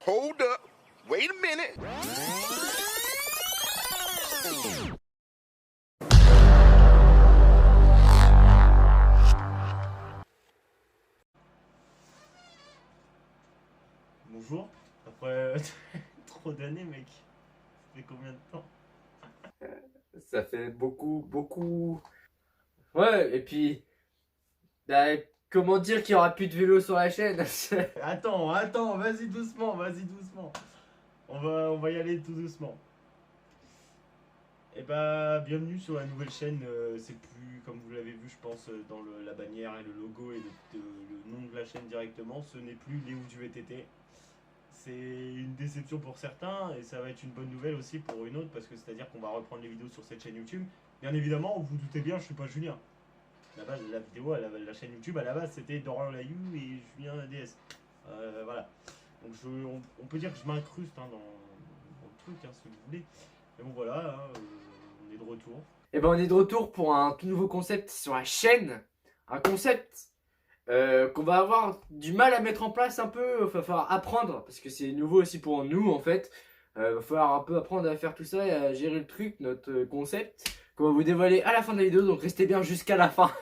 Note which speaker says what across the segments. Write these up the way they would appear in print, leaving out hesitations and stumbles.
Speaker 1: Hold up. Wait a minute.
Speaker 2: Bonjour. Après trop d'années, mec. Ça fait combien de temps?
Speaker 3: Ça fait beaucoup. Ouais, et puis, bah, comment dire qu'il y aura plus de vélo sur la chaîne?
Speaker 2: Attends, vas-y doucement. On va y aller tout doucement. Et bah, bienvenue sur la nouvelle chaîne. C'est plus, comme vous l'avez vu, je pense, dans la bannière et le logo et le nom de la chaîne directement. Ce n'est plus Léo du VTT. C'est une déception pour certains et ça va être une bonne nouvelle aussi pour une autre parce que c'est-à-dire qu'on va reprendre les vidéos sur cette chaîne YouTube. Bien évidemment, vous vous doutez bien, je suis pas Julien. La vidéo, la chaîne YouTube à la base c'était Dorian Layou et Julien DS. Voilà. Donc on peut dire que je m'incruste dans le truc, si vous voulez. Mais bon voilà, on est de retour.
Speaker 3: Et ben, on est de retour pour un tout nouveau concept sur la chaîne. Un concept qu'on va avoir du mal à mettre en place un peu. Va falloir apprendre, parce que c'est nouveau aussi pour nous en fait. Va falloir un peu apprendre à faire tout ça et à gérer le truc, notre concept, qu'on va vous dévoiler à la fin de la vidéo. Donc restez bien jusqu'à la fin.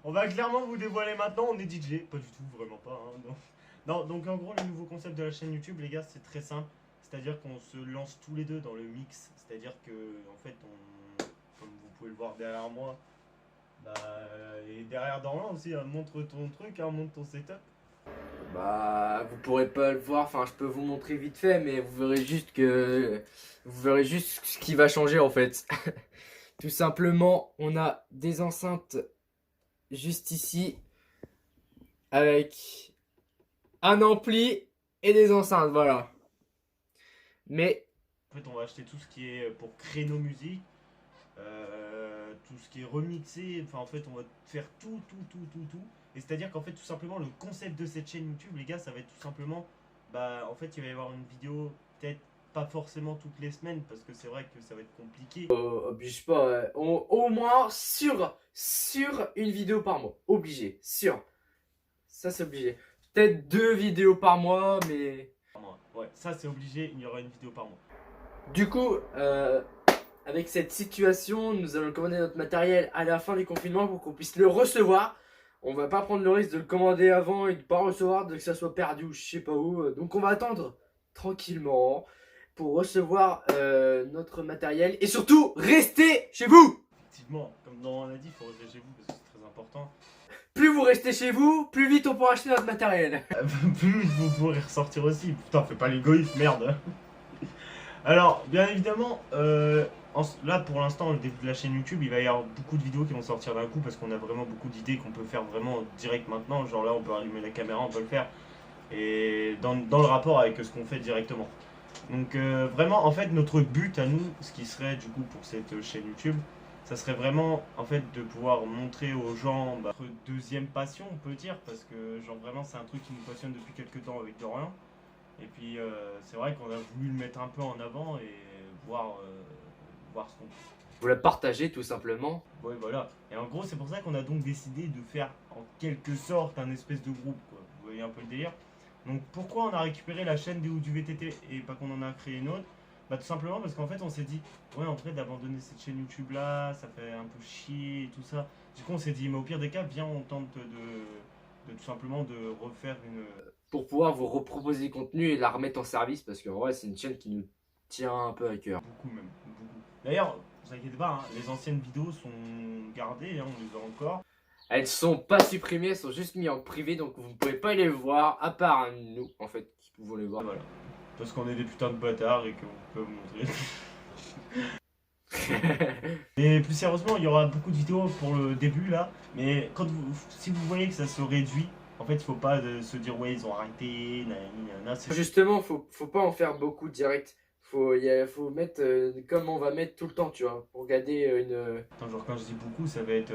Speaker 2: On va clairement vous dévoiler maintenant, on est DJ. Pas du tout, vraiment pas. Non, donc en gros, le nouveau concept de la chaîne YouTube, les gars, c'est très simple. C'est-à-dire qu'on se lance tous les deux dans le mix. C'est-à-dire que, en fait, comme vous pouvez le voir derrière moi, et derrière Dorian aussi, montre ton truc, montre ton setup.
Speaker 3: Bah, vous pourrez pas le voir, enfin je peux vous montrer vite fait, mais vous verrez juste ce qui va changer en fait. Tout simplement, on a des enceintes juste ici avec un ampli et des enceintes, voilà. Mais
Speaker 2: En fait, on va acheter tout ce qui est pour créer nos musiques, tout ce qui est remixé. Enfin, en fait, on va faire tout. Et c'est-à-dire qu'en fait, tout simplement, le concept de cette chaîne YouTube, les gars, ça va être tout simplement, en fait, il va y avoir une vidéo, peut-être pas forcément toutes les semaines, parce que c'est vrai que ça va être compliqué.
Speaker 3: oblige pas, au moins sur une vidéo par mois, obligé, sûr. Ça c'est obligé. Peut-être 2 vidéos par mois, mais
Speaker 2: Ouais, ça c'est obligé, il y aura une vidéo par mois.
Speaker 3: du coup, avec cette situation, nous allons commander notre matériel à la fin du confinement pour qu'on puisse le recevoir. On va pas prendre le risque de le commander avant et de pas recevoir, de que ça soit perdu ou je sais pas où. Donc on va attendre tranquillement pour recevoir notre matériel et surtout rester chez vous.
Speaker 2: Effectivement, comme on a dit, il faut rester chez vous parce que c'est très important.
Speaker 3: Plus vous restez chez vous, plus vite on pourra acheter notre matériel.
Speaker 2: Plus vous pourrez ressortir aussi. Putain, fais pas l'égoïste, merde. Alors, bien évidemment, là pour l'instant, le début de la chaîne YouTube, il va y avoir beaucoup de vidéos qui vont sortir d'un coup parce qu'on a vraiment beaucoup d'idées qu'on peut faire vraiment direct maintenant. Genre là, on peut allumer la caméra, on peut le faire. Et dans le rapport avec ce qu'on fait directement. Donc vraiment, en fait, notre but à nous, ce qui serait du coup pour cette chaîne YouTube, ça serait vraiment en fait de pouvoir montrer aux gens notre deuxième passion, on peut dire, parce que genre vraiment c'est un truc qui nous passionne depuis quelques temps avec Dorian. Et puis c'est vrai qu'on a voulu le mettre un peu en avant et voir ce qu'on fait.
Speaker 3: Vous la partagez tout simplement.
Speaker 2: Ouais, voilà. Et en gros, c'est pour ça qu'on a donc décidé de faire en quelque sorte un espèce de groupe, quoi. Vous voyez un peu le délire. Donc pourquoi on a récupéré la chaîne du VTT et pas qu'on en a créé une autre? Bah tout simplement parce qu'en fait on s'est dit, ouais en vrai d'abandonner cette chaîne YouTube là, ça fait un peu chier et tout ça. Du coup on s'est dit, mais au pire des cas, viens on tente de tout simplement de refaire une...
Speaker 3: Pour pouvoir vous reproposer du contenu et la remettre en service parce que en vrai c'est une chaîne qui nous tient un peu à cœur.
Speaker 2: Beaucoup même, beaucoup. D'ailleurs, vous inquiétez pas, les anciennes vidéos sont gardées, on les a encore.
Speaker 3: Elles sont pas supprimées, elles sont juste mises en privé donc vous ne pouvez pas les voir à part nous en fait qui pouvons les voir.
Speaker 2: Voilà. Parce qu'on est des putains de bâtards et qu'on peut vous montrer. Et plus sérieusement, il y aura beaucoup de vidéos pour le début là, mais si vous voyez que ça se réduit, en fait il faut pas se dire ouais ils ont arrêté, nanana,
Speaker 3: Justement, faut pas en faire beaucoup direct. Faut mettre comme on va mettre tout le temps, tu vois, pour garder une.
Speaker 2: Attends, genre quand je dis beaucoup, ça va être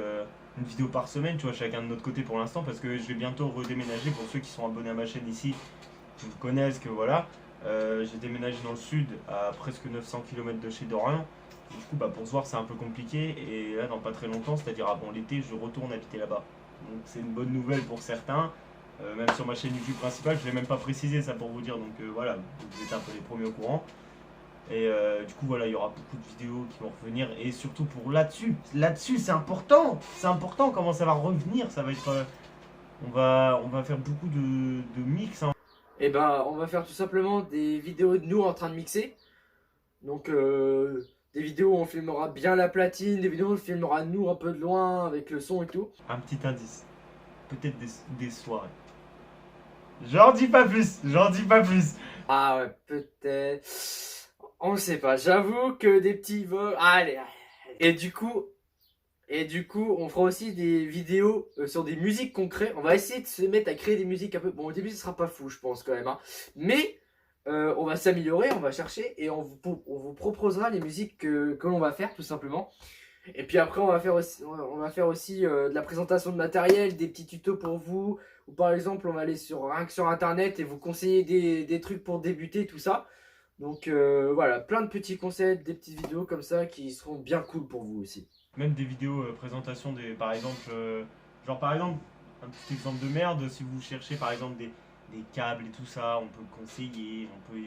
Speaker 2: une vidéo par semaine, tu vois, chacun de notre côté pour l'instant, parce que je vais bientôt redéménager pour ceux qui sont abonnés à ma chaîne ici, qui me connaissent, que voilà. J'ai déménagé dans le sud, à presque 900 km de chez Dorian. Du coup, pour se voir, c'est un peu compliqué. Et là, dans pas très longtemps, c'est-à-dire avant l'été, je retourne habiter là-bas. Donc, c'est une bonne nouvelle pour certains. même sur ma chaîne YouTube principale, je l'ai même pas précisé ça pour vous dire, donc voilà, vous êtes un peu les premiers au courant. Et du coup voilà, il y aura beaucoup de vidéos qui vont revenir, et surtout pour là-dessus c'est important comment ça va revenir, ça va être, on va faire beaucoup de mix, hein.
Speaker 3: Et ben, on va faire tout simplement des vidéos de nous en train de mixer. Donc, des vidéos où on filmera bien la platine, des vidéos où on filmera nous un peu de loin avec le son et tout.
Speaker 2: Un petit indice, peut-être des soirées. J'en dis pas plus.
Speaker 3: Ah ouais, peut-être. On sait pas. J'avoue que des petits vols. Allez, allez. Et du coup, on fera aussi des vidéos sur des musiques qu'on crée. On va essayer de se mettre à créer des musiques un peu. Bon, au début, ce sera pas fou, je pense quand même. Hein. Mais on va s'améliorer, on va chercher et on vous proposera les musiques que l'on va faire tout simplement. Et puis après, on va faire aussi de la présentation de matériel, des petits tutos pour vous. Ou par exemple, on va aller rien que sur internet et vous conseiller des trucs pour débuter, tout ça. Donc voilà, plein de petits conseils, des petites vidéos comme ça qui seront bien cool pour vous aussi.
Speaker 2: Même des vidéos présentation par exemple, un petit exemple de merde, si vous cherchez par exemple des câbles et tout ça, on peut conseiller, on peut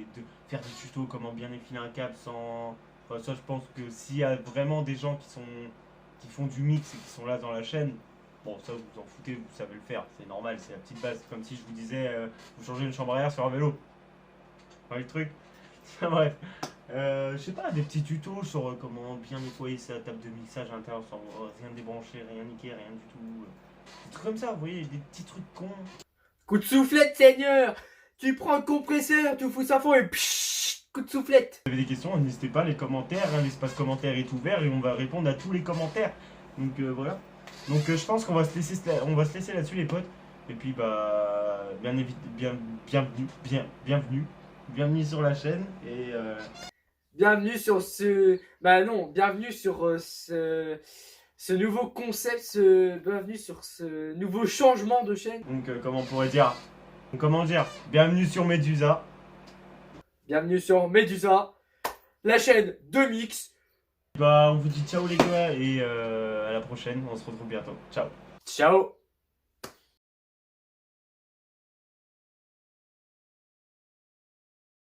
Speaker 2: faire des tutos comment bien effiler un câble sans. Enfin, ça, je pense que s'il y a vraiment des gens qui font du mix et qui sont là dans la chaîne, bon, ça vous en foutez, vous savez le faire, c'est normal, c'est la petite base. C'est comme si je vous disais, vous changez une chambre à air sur un vélo. Vous voyez le truc. Bref. Je sais pas, des petits tutos sur comment bien nettoyer sa table de mixage à l'intérieur sans rien débrancher, rien niquer, rien du tout. Des trucs comme ça, vous voyez, des petits trucs cons.
Speaker 3: Coup de soufflette, Seigneur! Tu prends le compresseur, tu fous ça fond et pshhh, coup de soufflette!
Speaker 2: Si vous avez des questions, n'hésitez pas, les commentaires, hein, l'espace commentaire est ouvert et on va répondre à tous les commentaires. Donc voilà. Donc je pense qu'on va se laisser là-dessus les potes. Et puis bah bienvenue sur la chaîne et
Speaker 3: Bienvenue sur ce... Bah non, bienvenue sur ce nouveau concept, bienvenue sur ce nouveau changement de chaîne.
Speaker 2: donc comment dire, bienvenue sur Medusa.
Speaker 3: Bienvenue sur Medusa, la chaîne de mix.
Speaker 2: Bah on vous dit ciao les gars et à la prochaine, on se retrouve bientôt. Ciao.
Speaker 3: Ciao!